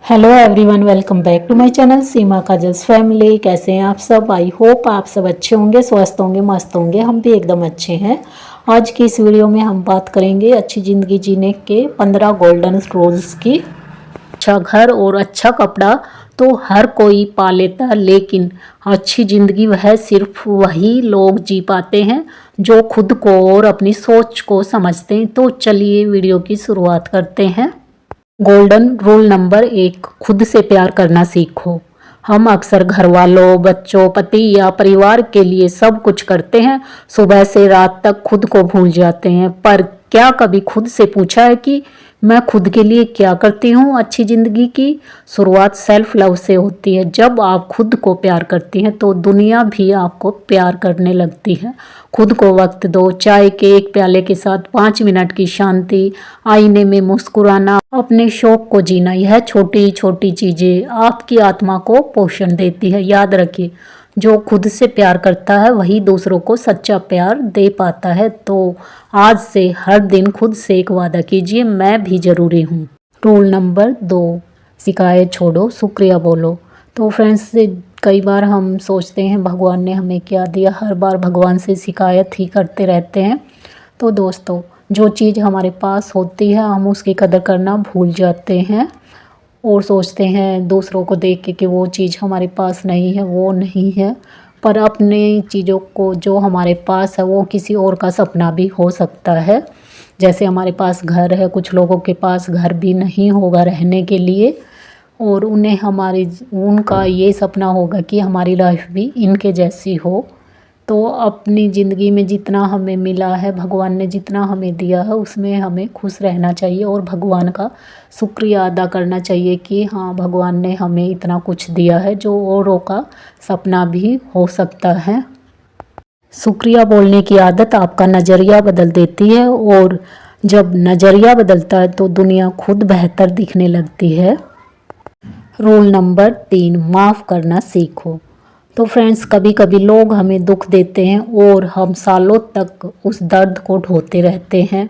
Hello everyone, welcome back to my channel Seema Kajal's family. कैसे हैं आप सब? आई होप आप सब अच्छे होंगे, स्वस्थ होंगे, मस्त होंगे। हम भी एकदम अच्छे हैं। आज की इस वीडियो में हम बात करेंगे अच्छी ज़िंदगी जीने के 15 गोल्डन रूल्स की। अच्छा घर और अच्छा कपड़ा तो हर कोई पा लेता है, लेकिन अच्छी ज़िंदगी वह सिर्फ वही लोग जी पाते हैं जो खुद को और अपनी सोच को समझते हैं। तो चलिए वीडियो की शुरुआत करते हैं। गोल्डन रूल नंबर 1, खुद से प्यार करना सीखो। हम अक्सर घर वालों, बच्चों, पति या परिवार के लिए सब कुछ करते हैं, सुबह से रात तक खुद को भूल जाते हैं। पर क्या कभी खुद से पूछा है कि मैं खुद के लिए क्या करती हूँ? अच्छी ज़िंदगी की शुरुआत सेल्फ लव से होती है। जब आप खुद को प्यार करती हैं तो दुनिया भी आपको प्यार करने लगती है। खुद को वक्त दो, चाय के एक प्याले के साथ 5 मिनट की शांति, आईने में मुस्कुराना, अपने शौक को जीना। यह छोटी छोटी चीज़ें आपकी आत्मा को पोषण देती है। याद रखिए, जो खुद से प्यार करता है वही दूसरों को सच्चा प्यार दे पाता है। तो आज से हर दिन खुद से एक वादा कीजिए, मैं भी ज़रूरी हूँ। रूल नंबर 2, शिकायत छोड़ो, शुक्रिया बोलो। तो फ्रेंड्स, कई बार हम सोचते हैं भगवान ने हमें क्या दिया, हर बार भगवान से शिकायत ही करते रहते हैं। तो दोस्तों, जो चीज़ हमारे पास होती है हम उसकी कदर करना भूल जाते हैं और सोचते हैं दूसरों को देख के कि वो चीज़ हमारे पास नहीं है, वो नहीं है। पर अपने चीज़ों को जो हमारे पास है वो किसी और का सपना भी हो सकता है। जैसे हमारे पास घर है, कुछ लोगों के पास घर भी नहीं होगा रहने के लिए, और उनका ये सपना होगा कि हमारी लाइफ भी इनके जैसी हो। तो अपनी ज़िंदगी में जितना हमें मिला है, भगवान ने जितना हमें दिया है, उसमें हमें खुश रहना चाहिए और भगवान का शुक्रिया अदा करना चाहिए कि हाँ, भगवान ने हमें इतना कुछ दिया है जो औरों का सपना भी हो सकता है। शुक्रिया बोलने की आदत आपका नज़रिया बदल देती है, और जब नज़रिया बदलता है तो दुनिया खुद बेहतर दिखने लगती है। रूल नंबर 3, माफ़ करना सीखो। तो फ्रेंड्स, कभी कभी लोग हमें दुख देते हैं और हम सालों तक उस दर्द को ढोते रहते हैं।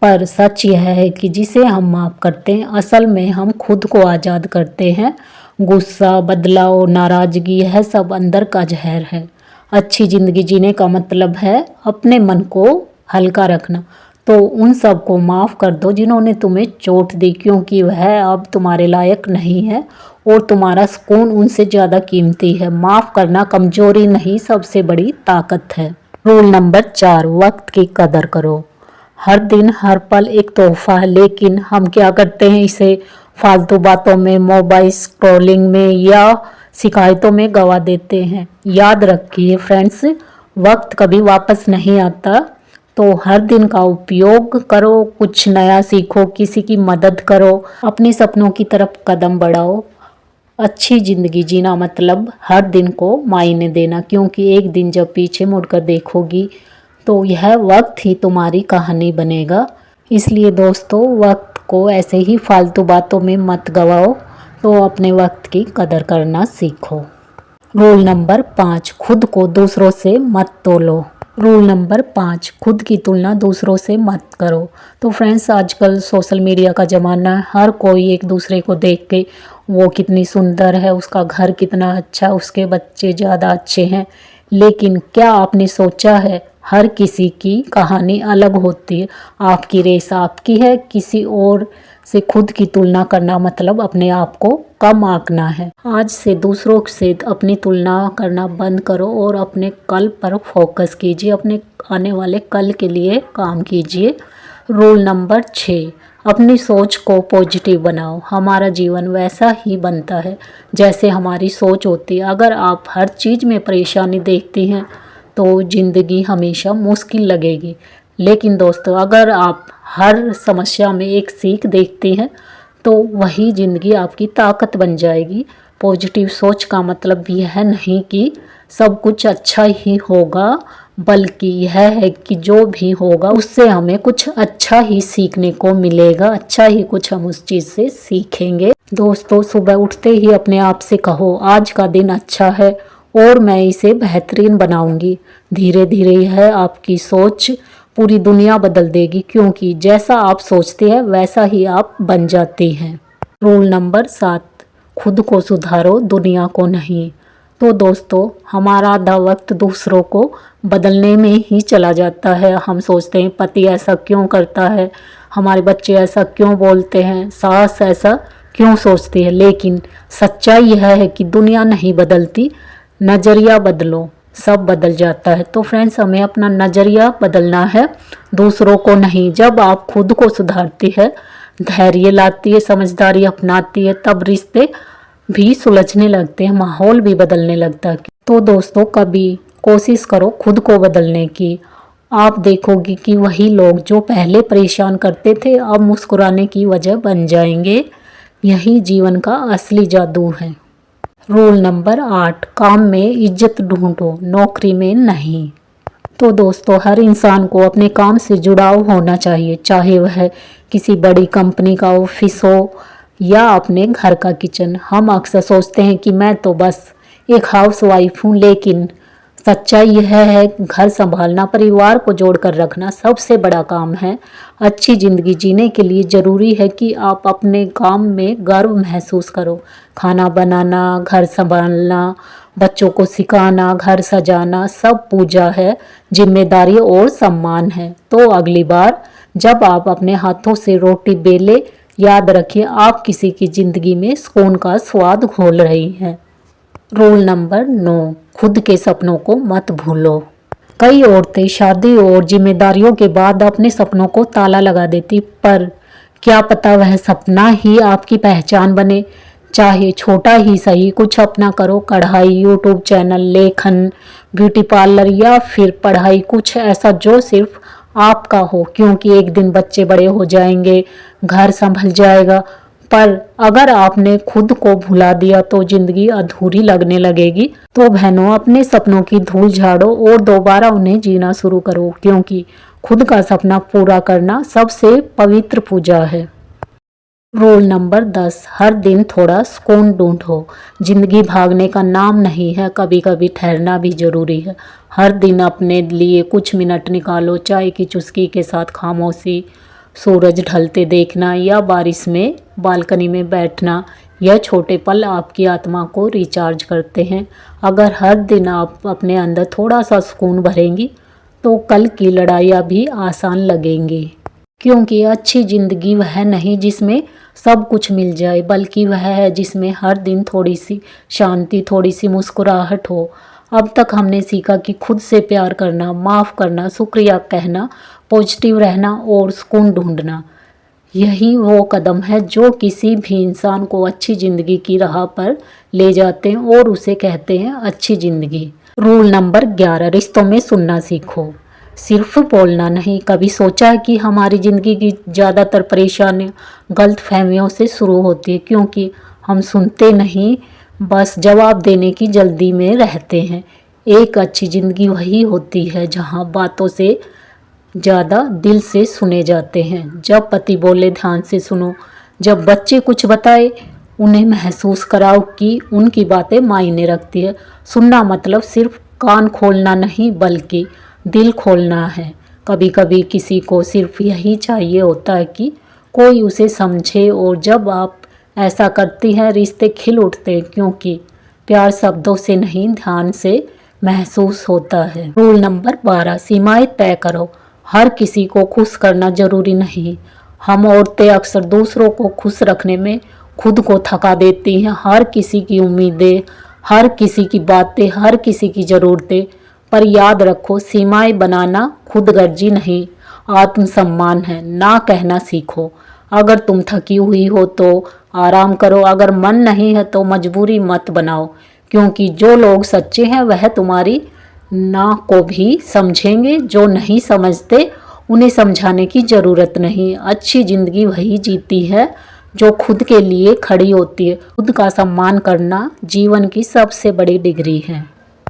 पर सच यह है कि जिसे हम माफ़ करते हैं, असल में हम खुद को आज़ाद करते हैं। गुस्सा, बदलाव, नाराज़गी, यह सब अंदर का जहर है। अच्छी ज़िंदगी जीने का मतलब है अपने मन को हल्का रखना। तो उन सब को माफ़ कर दो जिन्होंने तुम्हें चोट दी, क्योंकि वह अब तुम्हारे लायक नहीं है और तुम्हारा सुकून उनसे ज़्यादा कीमती है। माफ़ करना कमज़ोरी नहीं, सबसे बड़ी ताकत है। रूल नंबर 4, वक्त की कदर करो। हर दिन हर पल एक तोहफा है, लेकिन हम क्या करते हैं, इसे फालतू बातों में, मोबाइल स्क्रॉलिंग में या शिकायतों में गवा देते हैं। याद रखिए फ्रेंड्स, वक्त कभी वापस नहीं आता। तो हर दिन का उपयोग करो, कुछ नया सीखो, किसी की मदद करो, अपने सपनों की तरफ कदम बढ़ाओ। अच्छी ज़िंदगी जीना मतलब हर दिन को मायने देना, क्योंकि एक दिन जब पीछे मुड़कर देखोगी तो यह वक्त ही तुम्हारी कहानी बनेगा। इसलिए दोस्तों, वक्त को ऐसे ही फालतू बातों में मत गवाओ, तो अपने वक्त की कदर करना सीखो। रूल नंबर 5, खुद को दूसरों से मत तोलो। रूल नंबर 5, खुद की तुलना दूसरों से मत करो। तो फ्रेंड्स, आजकल सोशल मीडिया का ज़माना है, हर कोई एक दूसरे को देख के वो कितनी सुंदर है, उसका घर कितना अच्छा, उसके बच्चे ज़्यादा अच्छे हैं। लेकिन क्या आपने सोचा है, हर किसी की कहानी अलग होती है। आपकी रेस आपकी है, किसी और से खुद की तुलना करना मतलब अपने आप को कम आंकना है। आज से दूसरों से अपनी तुलना करना बंद करो और अपने कल पर फोकस कीजिए, अपने आने वाले कल के लिए काम कीजिए। रूल नंबर 6, अपनी सोच को पॉजिटिव बनाओ। हमारा जीवन वैसा ही बनता है जैसे हमारी सोच होती है। अगर आप हर चीज़ में परेशानी देखती हैं तो ज़िंदगी हमेशा मुश्किल लगेगी, लेकिन दोस्तों, अगर आप हर समस्या में एक सीख देखती हैं तो वही ज़िंदगी आपकी ताकत बन जाएगी। पॉजिटिव सोच का मतलब यह नहीं कि सब कुछ अच्छा ही होगा, बल्कि यह है कि जो भी होगा उससे हमें कुछ अच्छा ही सीखने को मिलेगा, अच्छा ही कुछ हम उस चीज़ से सीखेंगे। दोस्तों, सुबह उठते ही अपने आप से कहो, आज का दिन अच्छा है और मैं इसे बेहतरीन बनाऊंगी। धीरे धीरे यह आपकी सोच पूरी दुनिया बदल देगी, क्योंकि जैसा आप सोचते हैं वैसा ही आप बन जाते हैं। रूल नंबर 7, खुद को सुधारो, दुनिया को नहीं। तो दोस्तों, हमारा आधा वक्त दूसरों को बदलने में ही चला जाता है। हम सोचते हैं पति ऐसा क्यों करता है, हमारे बच्चे ऐसा क्यों बोलते हैं, सास ऐसा क्यों सोचती है, लेकिन सच्चाई यह है कि दुनिया नहीं बदलती, नज़रिया बदलो, सब बदल जाता है। तो फ्रेंड्स, हमें अपना नज़रिया बदलना है, दूसरों को नहीं। जब आप खुद को सुधारती है, धैर्य लाती है, समझदारी अपनाती है, तब रिश्ते भी सुलझने लगते हैं, माहौल भी बदलने लगता है। तो दोस्तों, कभी कोशिश करो खुद को बदलने की। आप देखोगी कि वही लोग जो पहले परेशान करते थे अब मुस्कुराने की वजह बन जाएंगे। यही जीवन का असली जादू है। रूल नंबर 8, काम में इज्जत ढूंढो, नौकरी में नहीं। तो दोस्तों, हर इंसान को अपने काम से जुड़ाव होना चाहिए, चाहे वह किसी बड़ी कंपनी का ऑफिस हो या अपने घर का किचन। हम अक्सर सोचते हैं कि मैं तो बस एक हाउसवाइफ हूँ, लेकिन सच्चाई यह है घर संभालना, परिवार को जोड़कर रखना सबसे बड़ा काम है। अच्छी ज़िंदगी जीने के लिए ज़रूरी है कि आप अपने काम में गर्व महसूस करो। खाना बनाना, घर संभालना, बच्चों को सिखाना, घर सजाना सब पूजा है, जिम्मेदारी और सम्मान है। तो अगली बार जब आप अपने हाथों से रोटी बेले, याद रखिए आप किसी की ज़िंदगी में सुकून का स्वाद घोल रही हैं। रूल नंबर 9, खुद के सपनों को मत भूलो। कई औरतें शादी और जिम्मेदारियों के बाद अपने सपनों को ताला लगा देती, पर क्या पता वह सपना ही आपकी पहचान बने। चाहे छोटा ही सही, कुछ अपना करो। कढ़ाई, यूट्यूब चैनल, लेखन, ब्यूटी पार्लर या फिर पढ़ाई, कुछ ऐसा जो सिर्फ आपका हो, क्योंकि एक दिन बच्चे बड़े हो जाएंगे, घर संभल जाएगा। पर अगर आपने खुद को भुला दिया तो जिंदगी अधूरी लगने लगेगी। तो बहनों, अपने सपनों की धूल झाड़ो और दोबारा उन्हें जीना शुरू करो, क्योंकि खुद का सपना पूरा करना सबसे पवित्र पूजा है। रूल नंबर 10, हर दिन थोड़ा सुकून ढूंढो। जिंदगी भागने का नाम नहीं है, कभी कभी ठहरना भी जरूरी है। हर दिन अपने लिए कुछ मिनट निकालो, चाय की चुस्की के साथ खामोशी, सूरज ढलते देखना या बारिश में बालकनी में बैठना। यह छोटे पल आपकी आत्मा को रिचार्ज करते हैं। अगर हर दिन आप अपने अंदर थोड़ा सा सुकून भरेंगी तो कल की लड़ाइयाँ भी आसान लगेंगी, क्योंकि अच्छी ज़िंदगी वह नहीं जिसमें सब कुछ मिल जाए, बल्कि वह है जिसमें हर दिन थोड़ी सी शांति, थोड़ी सी मुस्कुराहट हो। अब तक हमने सीखा कि खुद से प्यार करना, माफ़ करना, शुक्रिया कहना, पॉजिटिव रहना और सुकून ढूंढना, यही वो कदम है जो किसी भी इंसान को अच्छी ज़िंदगी की राह पर ले जाते हैं और उसे कहते हैं अच्छी ज़िंदगी। रूल नंबर 11, रिश्तों में सुनना सीखो, सिर्फ बोलना नहीं। कभी सोचा है कि हमारी ज़िंदगी की ज़्यादातर परेशानियाँ गलत फहमियों से शुरू होती है, क्योंकि हम सुनते नहीं, बस जवाब देने की जल्दी में रहते हैं। एक अच्छी ज़िंदगी वही होती है जहाँ बातों से ज़्यादा दिल से सुने जाते हैं। जब पति बोले ध्यान से सुनो, जब बच्चे कुछ बताए उन्हें महसूस कराओ कि उनकी बातें मायने रखती है। सुनना मतलब सिर्फ कान खोलना नहीं, बल्कि दिल खोलना है। कभी कभी किसी को सिर्फ यही चाहिए होता है कि कोई उसे समझे, और जब आप ऐसा करती हैं रिश्ते खिल उठते हैं, क्योंकि प्यार शब्दों से नहीं ध्यान से महसूस होता है। रूल नंबर 12, सीमाएं तय करो। हर किसी को खुश करना जरूरी नहीं। हम औरतें अक्सर दूसरों को खुश रखने में खुद को थका देती हैं। हर किसी की उम्मीदें, हर किसी की बातें, हर किसी की ज़रूरतें, पर याद रखो सीमाएं बनाना खुदगर्जी नहीं, आत्मसम्मान है। ना कहना सीखो, अगर तुम थकी हुई हो तो आराम करो, अगर मन नहीं है तो मजबूरी मत बनाओ, क्योंकि जो लोग सच्चे हैं वह तुम्हारी ना को भी समझेंगे। जो नहीं समझते उन्हें समझाने की ज़रूरत नहीं। अच्छी ज़िंदगी वही जीती है जो खुद के लिए खड़ी होती है। खुद का सम्मान करना जीवन की सबसे बड़ी डिग्री है।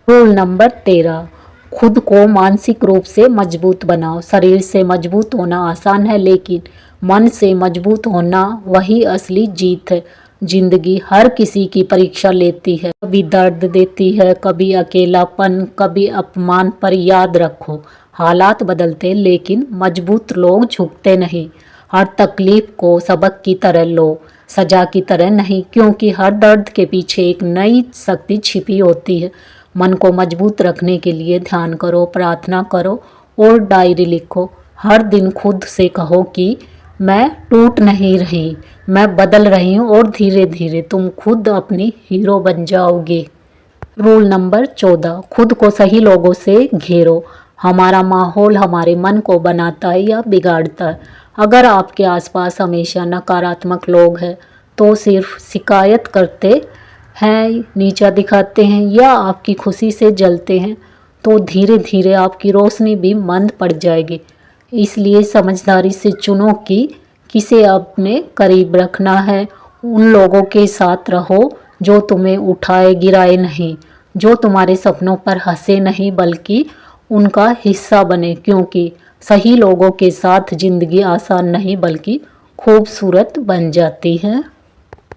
रूल नंबर 13, खुद को मानसिक रूप से मजबूत बनाओ। शरीर से मजबूत होना आसान है, लेकिन मन से मजबूत होना वही असली जीत है। जिंदगी हर किसी की परीक्षा लेती है, कभी दर्द देती है, कभी अकेलापन, कभी अपमान, पर याद रखो हालात बदलते लेकिन मजबूत लोग झुकते नहीं। हर तकलीफ को सबक की तरह लो, सजा की तरह नहीं, क्योंकि हर दर्द के पीछे एक नई शक्ति छिपी होती है। मन को मजबूत रखने के लिए ध्यान करो, प्रार्थना करो और डायरी लिखो। हर दिन खुद से कहो कि मैं टूट नहीं रही, मैं बदल रही हूँ और धीरे धीरे तुम खुद अपनी हीरो बन जाओगे। रूल नंबर 14, खुद को सही लोगों से घेरो। हमारा माहौल हमारे मन को बनाता है या बिगाड़ता है। अगर आपके आसपास हमेशा नकारात्मक लोग हैं, तो सिर्फ शिकायत करते हैं, नीचा दिखाते हैं या आपकी खुशी से जलते हैं, तो धीरे धीरे आपकी रोशनी भी मंद पड़ जाएगी। इसलिए समझदारी से चुनो कि किसे अपने करीब रखना है। उन लोगों के साथ रहो जो तुम्हें उठाए गिराए नहीं, जो तुम्हारे सपनों पर हंसे नहीं बल्कि उनका हिस्सा बने, क्योंकि सही लोगों के साथ जिंदगी आसान नहीं बल्कि खूबसूरत बन जाती है।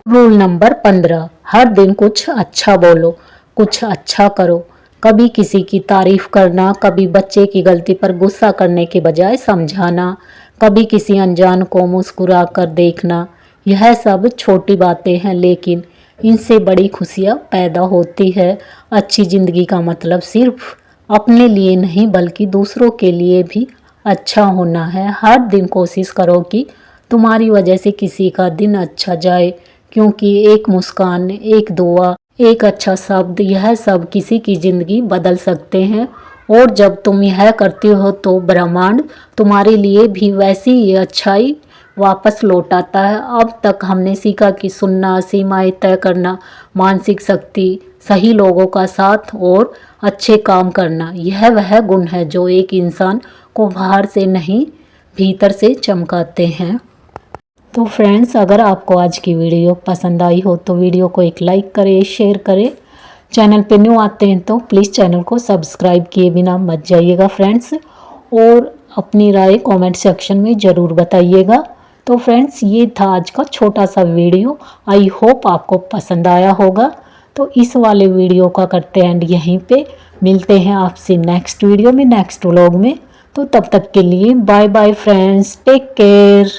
रूल नंबर 15, हर दिन कुछ अच्छा बोलो, कुछ अच्छा करो। कभी किसी की तारीफ करना, कभी बच्चे की गलती पर गुस्सा करने के बजाय समझाना, कभी किसी अनजान को मुस्कुरा कर देखना। यह सब छोटी बातें हैं, लेकिन इनसे बड़ी खुशियाँ पैदा होती है। अच्छी ज़िंदगी का मतलब सिर्फ अपने लिए नहीं बल्कि दूसरों के लिए भी अच्छा होना है। हर दिन कोशिश करो कि तुम्हारी वजह से किसी का दिन अच्छा जाए, क्योंकि एक मुस्कान, एक दुआ, एक अच्छा शब्द, यह सब किसी की ज़िंदगी बदल सकते हैं। और जब तुम यह करते हो तो ब्रह्मांड तुम्हारे लिए भी वैसी ही अच्छाई वापस लौटाता है। अब तक हमने सीखा कि सुनना, सीमाएं तय करना, मानसिक शक्ति, सही लोगों का साथ और अच्छे काम करना, यह वह गुण है जो एक इंसान को बाहर से नहीं भीतर से चमकाते हैं। तो फ्रेंड्स, अगर आपको आज की वीडियो पसंद आई हो तो वीडियो को एक लाइक करें, शेयर करें। चैनल पे न्यू आते हैं तो प्लीज़ चैनल को सब्सक्राइब किए बिना मत जाइएगा फ्रेंड्स, और अपनी राय कमेंट सेक्शन में ज़रूर बताइएगा। तो फ्रेंड्स, ये था आज का छोटा सा वीडियो। आई होप आपको पसंद आया होगा। तो इस वाले वीडियो का करते हैं एंड यहीं पे। मिलते हैं आपसे नेक्स्ट वीडियो में, नेक्स्ट व्लॉग में। तो तब तक के लिए bye bye friends, take care.